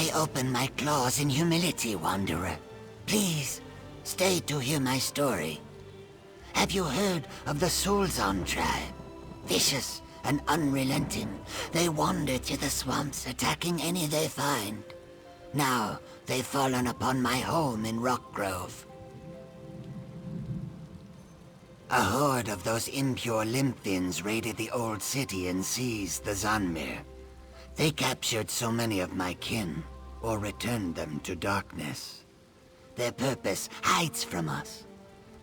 I open my claws in humility, Wanderer. Please, stay to hear my story. Have you heard of the Soulzon tribe? Vicious and unrelenting, they wander to the swamps, attacking any they find. Now, they've fallen upon my home in Rockgrove. A horde of those impure Limphins raided the old city and seized the Zanmir. They captured so many of my kin, or returned them to darkness. Their purpose hides from us.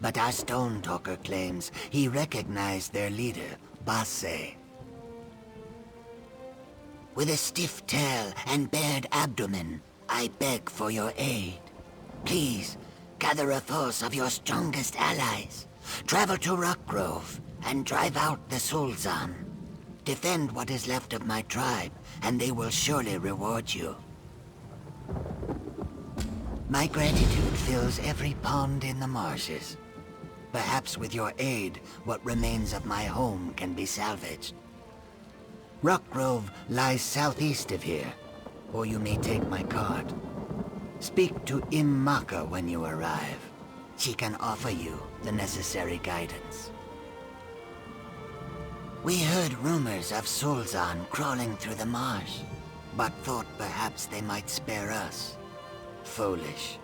But our Stone Talker claims he recognized their leader, Basse. With a stiff tail and bared abdomen, I beg for your aid. Please, gather a force of your strongest allies. Travel to Rockgrove and drive out the Soulzon. Defend what is left of my tribe, and they will surely reward you. My gratitude fills every pond in the marshes. Perhaps with your aid, what remains of my home can be salvaged. Rockgrove lies southeast of here, or you may take my cart. Speak to Immaka when you arrive. She can offer you the necessary guidance. We heard rumors of Soulzon crawling through the marsh, but thought perhaps they might spare us. Foolish.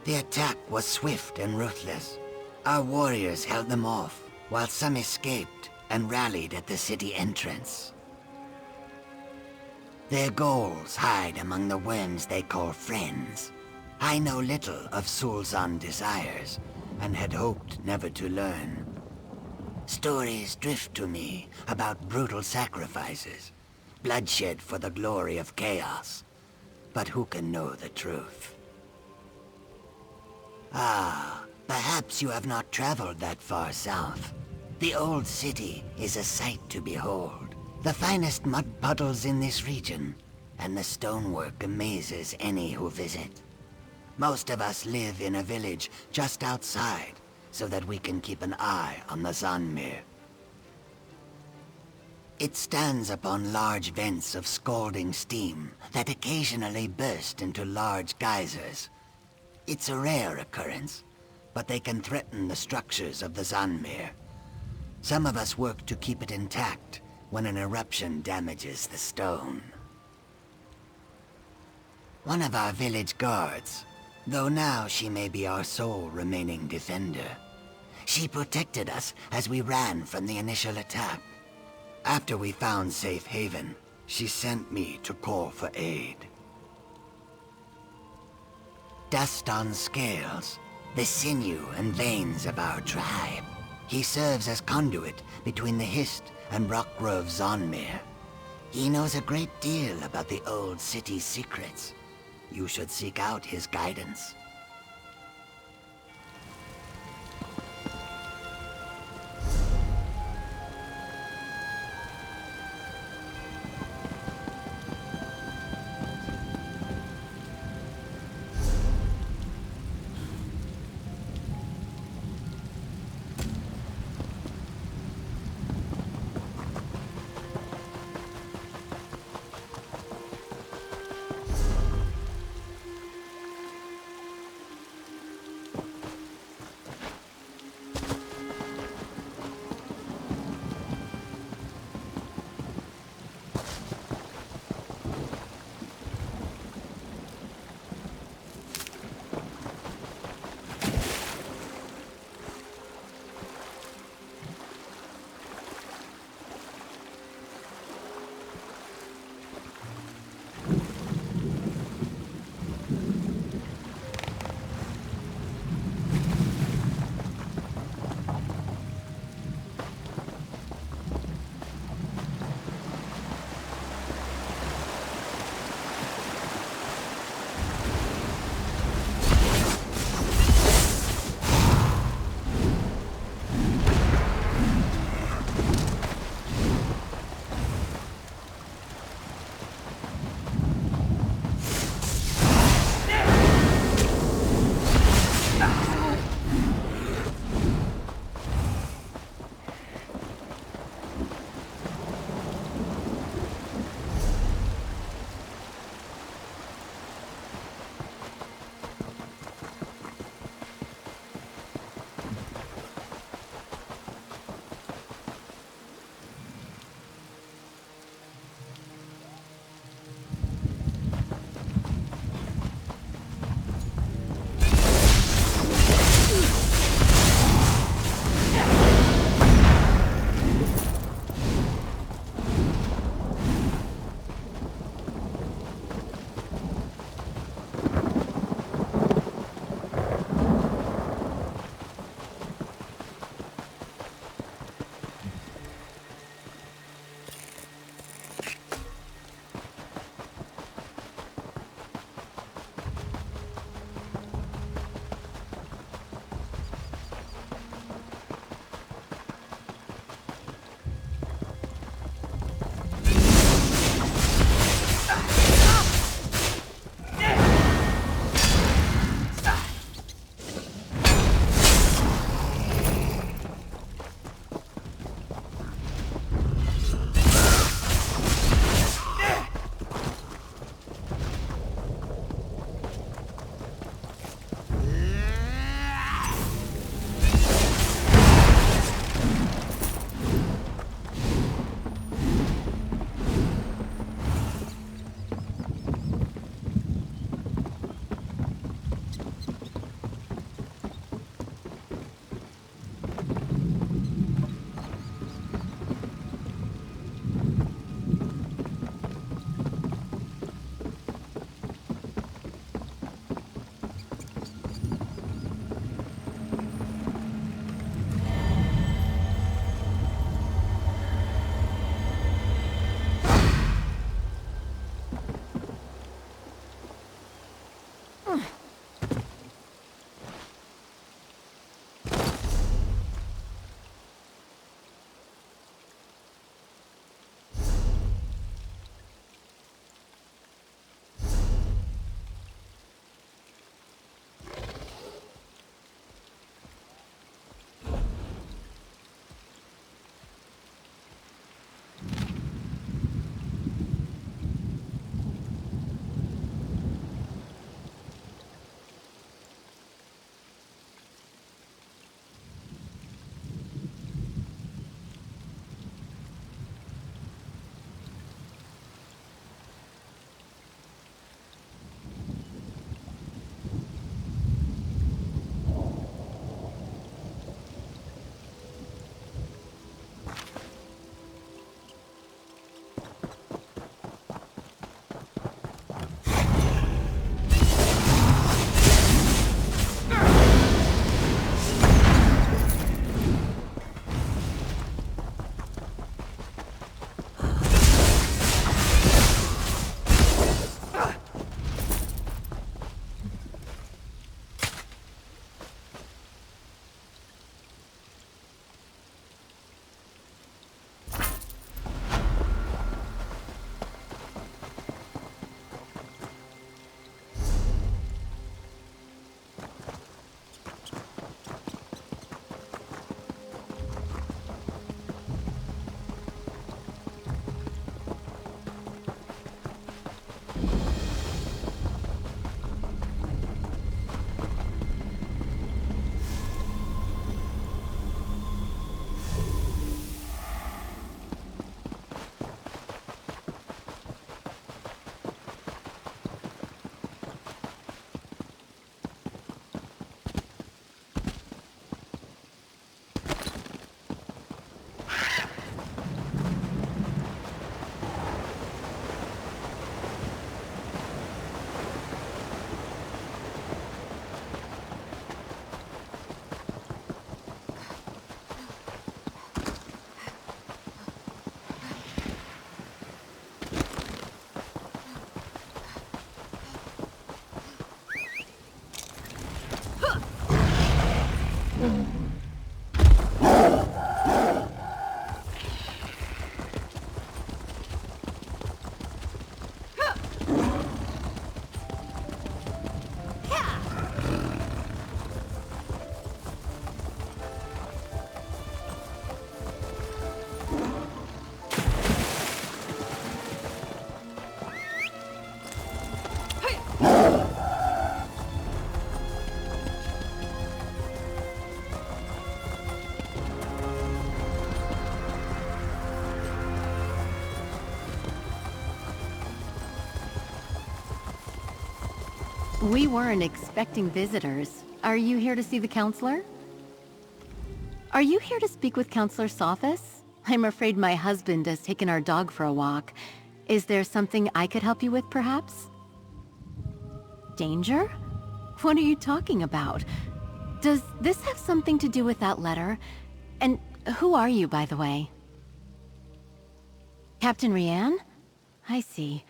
The attack was swift and ruthless. Our warriors held them off, while some escaped and rallied at the city entrance. Their goals hide among the worms they call friends. I know little of Soulzon desires, and had hoped never to learn. Stories drift to me about brutal sacrifices, bloodshed for the glory of chaos. But who can know the truth? Ah, perhaps you have not traveled that far south. The old city is a sight to behold. The finest mud puddles in this region, and the stonework amazes any who visit. Most of us live in a village just outside, so that we can keep an eye on the Zanmir. It stands upon large vents of scalding steam that occasionally burst into large geysers. It's a rare occurrence, but they can threaten the structures of the Zanmir. Some of us work to keep it intact when an eruption damages the stone. One of our village guards, though now she may be our sole remaining defender. She protected us as we ran from the initial attack. After we found safe haven, she sent me to call for aid. Dust on Scales, the sinew and veins of our tribe. He serves as conduit between the Hist and Rockgrove Zanmir. He knows a great deal about the old city's secrets. You should seek out his guidance. We weren't expecting visitors. Are you here to see the counselor? Are you here to speak with Counselor Sophis? I'm afraid my husband has taken our dog for a walk. Is there something I could help you with, perhaps? Danger? What are you talking about? Does this have something to do with that letter? And who are you, by the way? Captain Rianne? I see.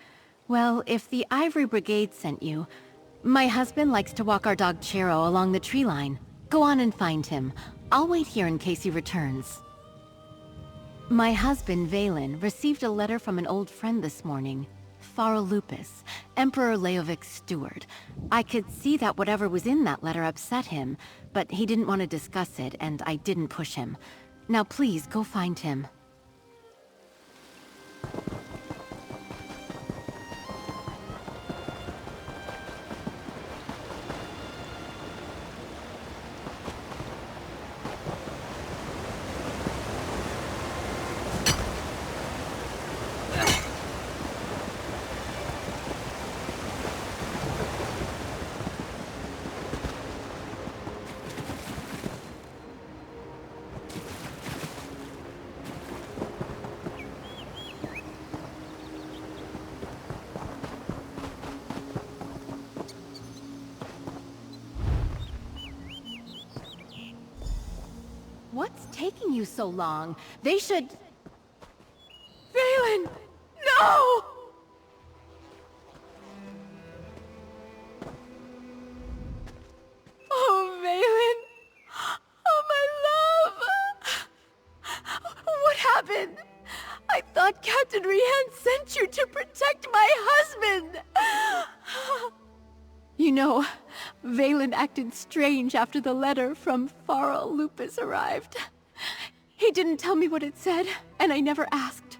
Well, if the Ivory Brigade sent you... My husband likes to walk our dog Chero along the tree line. Go on and find him. I'll wait here in case he returns. My husband, Valen, received a letter from an old friend this morning. Phara Lupus, Emperor Leovic's steward. I could see that whatever was in that letter upset him, but he didn't want to discuss it, and I didn't push him. Now please, go find him. What's taking you so long? They should... Valen! No! Oh, Valen! Oh, my love! What happened? I thought Captain Rianne sent you to protect my husband! You know, Valen acted strange after the letter from Phara Lupus arrived. He didn't tell me what it said, and I never asked.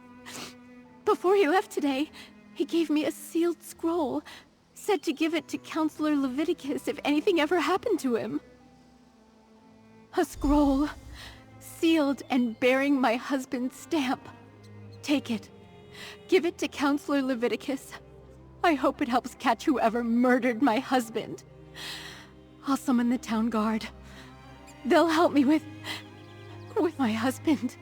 Before he left today, he gave me a sealed scroll, said to give it to Counselor Leviticus if anything ever happened to him. A scroll, sealed and bearing my husband's stamp. Take it. Give it to Counselor Leviticus. I hope it helps catch whoever murdered my husband. I'll summon the town guard. They'll help me with my husband.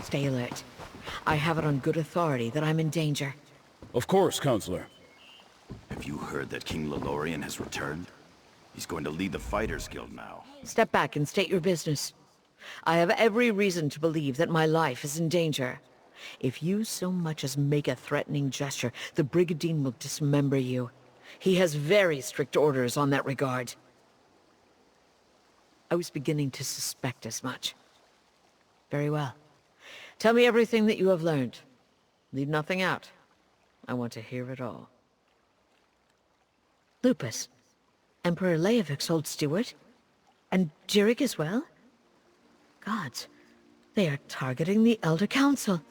Stay alert. I have it on good authority that I'm in danger. Of course, Counselor. Have you heard that King Lelorian has returned? He's going to lead the Fighters Guild now. Step back and state your business. I have every reason to believe that my life is in danger. If you so much as make a threatening gesture, the Brigandine will dismember you. He has very strict orders on that regard. I was beginning to suspect as much. Very well. Tell me everything that you have learned. Leave nothing out. I want to hear it all. Lupus. Emperor Leovik's old steward? And Jirik as well? Gods, they are targeting the Elder Council.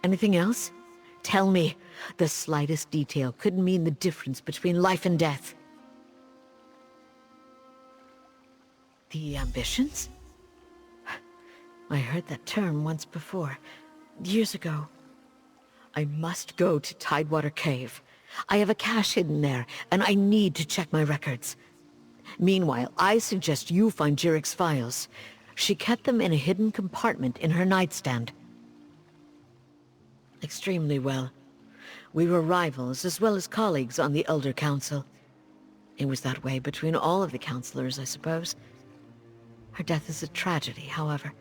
Anything else? Tell me. The slightest detail could mean the difference between life and death. The ambitions? I heard that term once before, years ago. I must go to Tidewater Cave. I have a cache hidden there, and I need to check my records. Meanwhile, I suggest you find Jirik's files. She kept them in a hidden compartment in her nightstand. Extremely well. We were rivals as well as colleagues on the Elder Council. It was that way between all of the counselors, I suppose. Her death is a tragedy, however.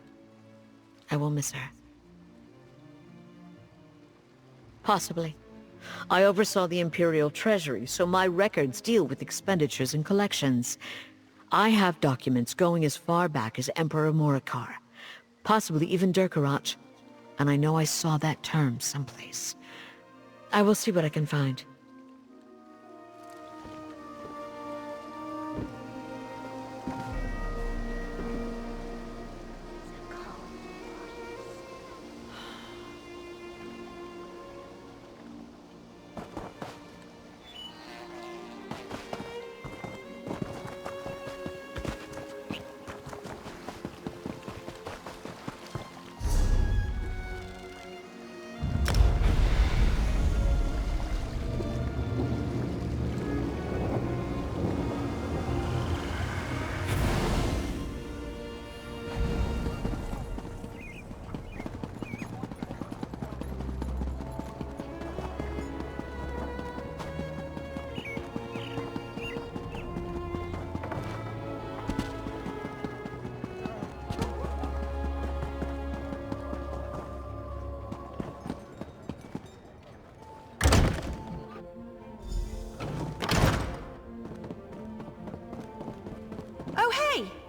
I will miss her. Possibly. I oversaw the Imperial Treasury, so my records deal with expenditures and collections. I have documents going as far back as Emperor Morikar, possibly even Durkarach, and I know I saw that term someplace. I will see what I can find.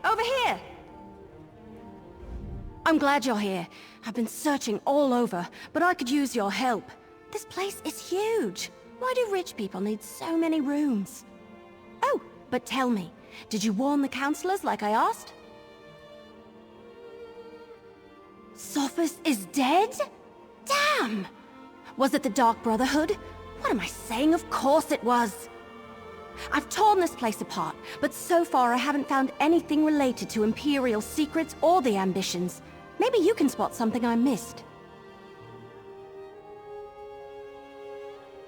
Over here! I'm glad you're here. I've been searching all over, but I could use your help. This place is huge. Why do rich people need so many rooms? Oh, but tell me, did you warn the counselors like I asked? Sophus is dead? Damn! Was it the Dark Brotherhood? What am I saying? Of course it was! I've torn this place apart, but so far I haven't found anything related to Imperial secrets or the ambitions. Maybe you can spot something I missed.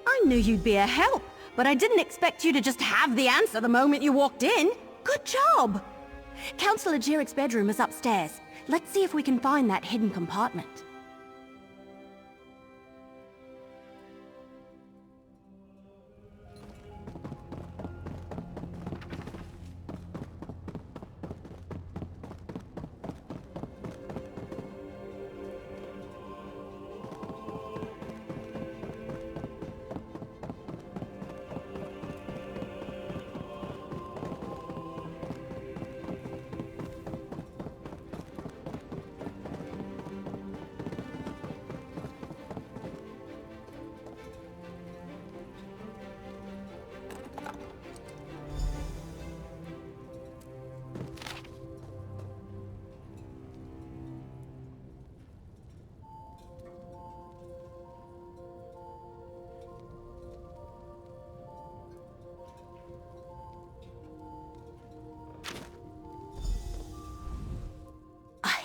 I knew you'd be a help, but I didn't expect you to just have the answer the moment you walked in. Good job! Councillor Jirik's bedroom is upstairs. Let's see if we can find that hidden compartment.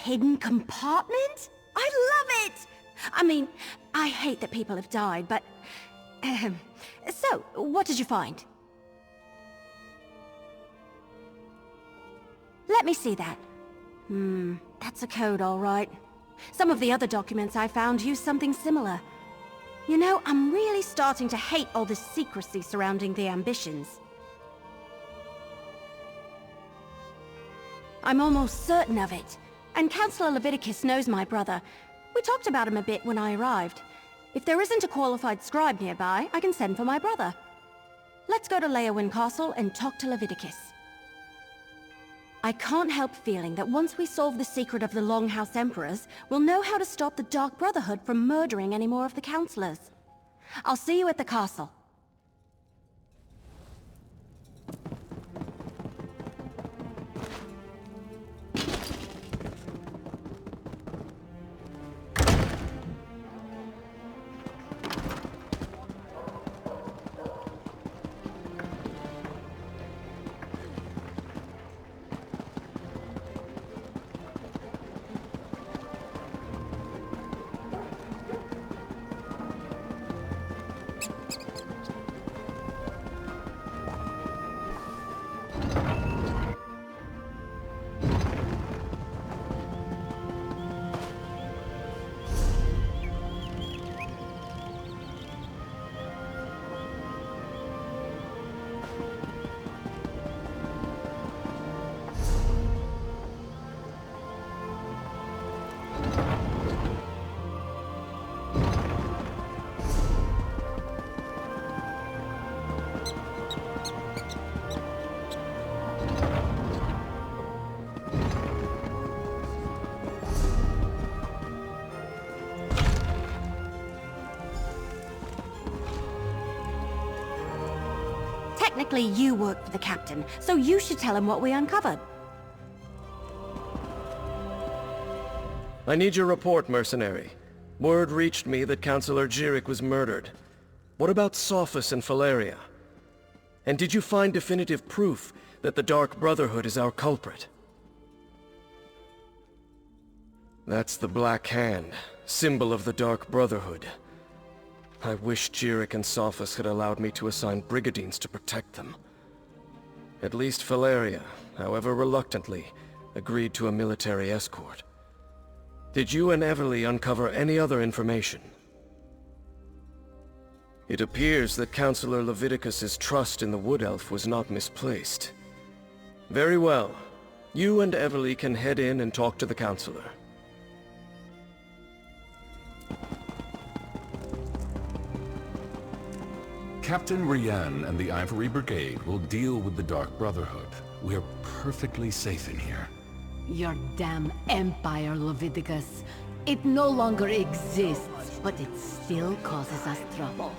Hidden compartment? I love it! I mean, I hate that people have died, but... So, what did you find? Let me see that. That's a code, all right. Some of the other documents I found use something similar. You know, I'm really starting to hate all this secrecy surrounding the ambitions. I'm almost certain of it. And Councillor Leviticus knows my brother. We talked about him a bit when I arrived. If there isn't a qualified scribe nearby, I can send for my brother. Let's go to Leowyn Castle and talk to Leviticus. I can't help feeling that once we solve the secret of the Longhouse Emperors, we'll know how to stop the Dark Brotherhood from murdering any more of the councillors. I'll see you at the castle. Technically, you work for the captain, so you should tell him what we uncovered. I need your report, mercenary. Word reached me that Councillor Jirik was murdered. What about Sophus and Valeria? And did you find definitive proof that the Dark Brotherhood is our culprit? That's the Black Hand, symbol of the Dark Brotherhood. I wish Jirik and Sophus had allowed me to assign brigadines to protect them. At least Valeria, however reluctantly, agreed to a military escort. Did you and Everly uncover any other information? It appears that Councillor Leviticus's trust in the Wood Elf was not misplaced. Very well. You and Everly can head in and talk to the Councillor. Captain Rian and the Ivory Brigade will deal with the Dark Brotherhood. We're perfectly safe in here. Your damn empire, Leviticus. It no longer exists, but it still causes us trouble.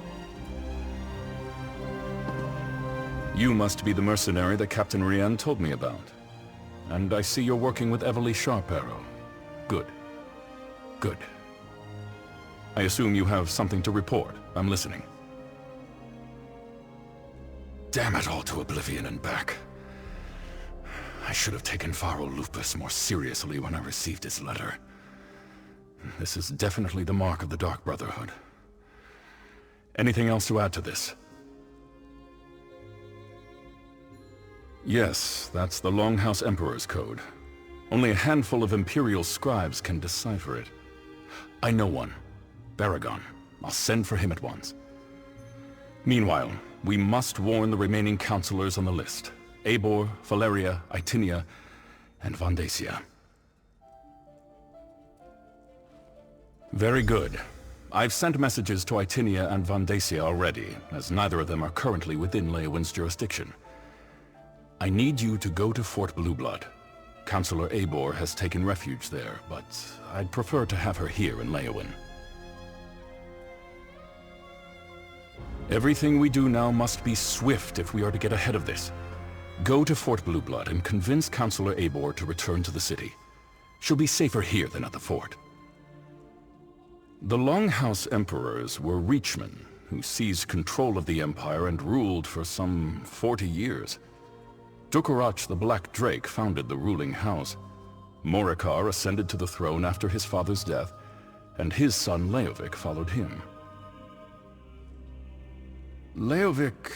You must be the mercenary that Captain Rian told me about. And I see you're working with Everly Sharparrow. Good. Good. I assume you have something to report. I'm listening. Damn it all to oblivion and back. I should have taken Pharaoh Lupus more seriously when I received his letter. This is definitely the mark of the Dark Brotherhood. Anything else to add to this? Yes, that's the Longhouse Emperor's code. Only a handful of Imperial scribes can decipher it. I know one. Baragon. I'll send for him at once. Meanwhile, we must warn the remaining councillors on the list. Eibor, Valeria, Itinia, and Vandacia. Very good. I've sent messages to Itinia and Vandacia already, as neither of them are currently within Leowyn's jurisdiction. I need you to go to Fort Blueblood. Councillor Eibor has taken refuge there, but I'd prefer to have her here in Leowyn. Everything we do now must be swift if we are to get ahead of this. Go to Fort Blueblood and convince Councillor Eibor to return to the city. She'll be safer here than at the fort. The Longhouse Emperors were Reachmen, who seized control of the Empire and ruled for some 40 years. Dukarach the Black Drake founded the ruling house. Morikar ascended to the throne after his father's death, and his son Leovic followed him. Leovic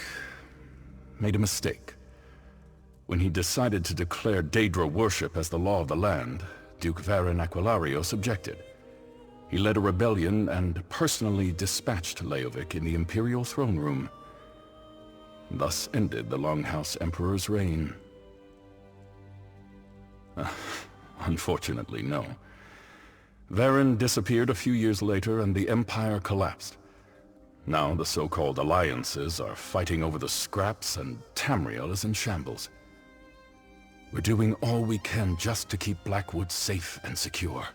made a mistake. When he decided to declare Daedra worship as the law of the land, Duke Varen Aquilarios objected. He led a rebellion and personally dispatched Leovic in the Imperial throne room. Thus ended the Longhouse Emperor's reign. Unfortunately, no. Varen disappeared a few years later and the Empire collapsed. Now the so-called alliances are fighting over the scraps and Tamriel is in shambles. We're doing all we can just to keep Blackwood safe and secure.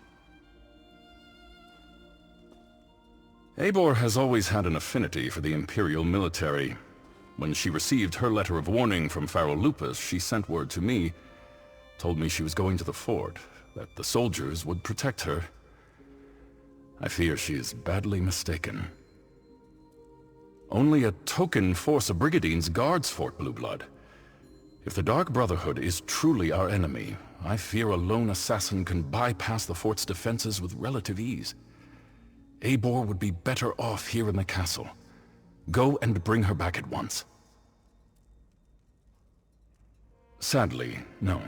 Eivor has always had an affinity for the Imperial military. When she received her letter of warning from Pharaoh Lupus, she sent word to me, told me she was going to the fort, that the soldiers would protect her. I fear she is badly mistaken. Only a token force of Brigadines guards Fort Blueblood. If the Dark Brotherhood is truly our enemy, I fear a lone assassin can bypass the fort's defenses with relative ease. Eivor would be better off here in the castle. Go and bring her back at once. Sadly, no.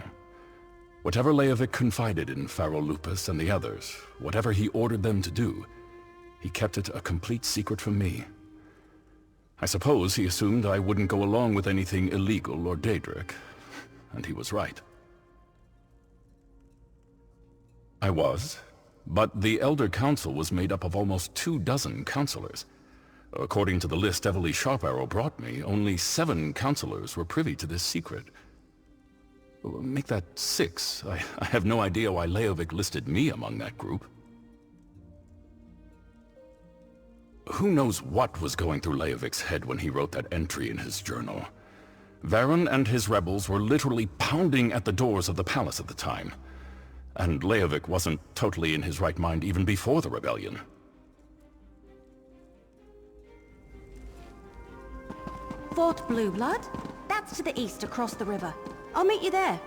Whatever Leovic confided in Pharaoh Lupus and the others, whatever he ordered them to do, he kept it a complete secret from me. I suppose he assumed I wouldn't go along with anything illegal or Daedric, and he was right. I was, but the Elder Council was made up of almost 24 counselors. According to the list Evely Sharparrow brought me, only 7 counselors were privy to this secret. Make that 6. I have no idea why Leovic listed me among that group. Who knows what was going through Leovic's head when he wrote that entry in his journal? Varen and his rebels were literally pounding at the doors of the palace at the time. And Leovic wasn't totally in his right mind even before the rebellion. Fort Blueblood? That's to the east across the river. I'll meet you there.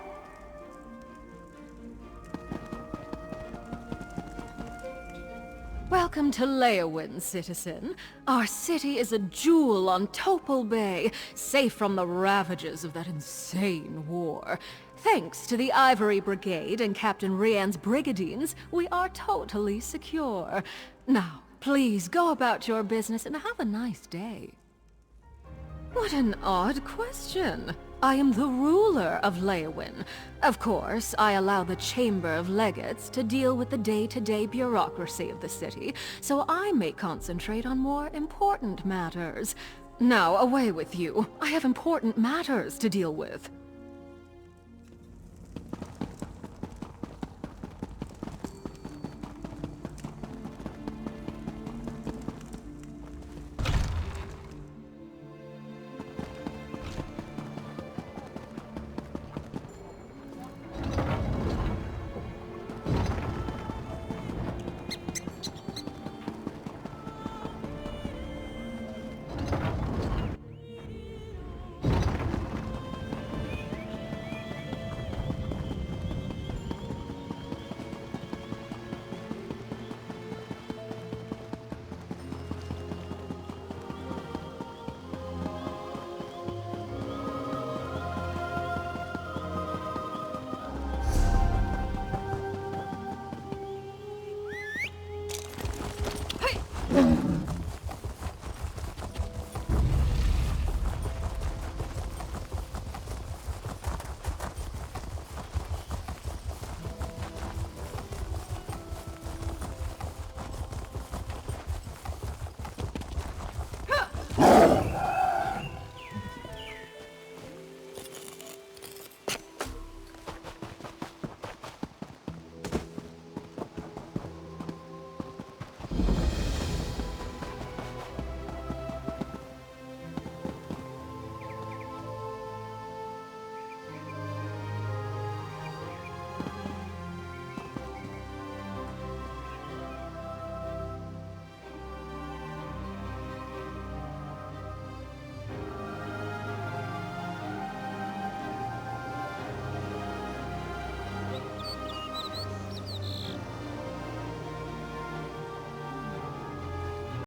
Welcome to Leowyn, citizen. Our city is a jewel on Topol Bay, safe from the ravages of that insane war. Thanks to the Ivory Brigade and Captain Rian's Brigadines, we are totally secure. Now, please go about your business and have a nice day. What an odd question. I am the ruler of Leowyn. Of course, I allow the Chamber of Legates to deal with the day-to-day bureaucracy of the city, so I may concentrate on more important matters. Now, away with you. I have important matters to deal with.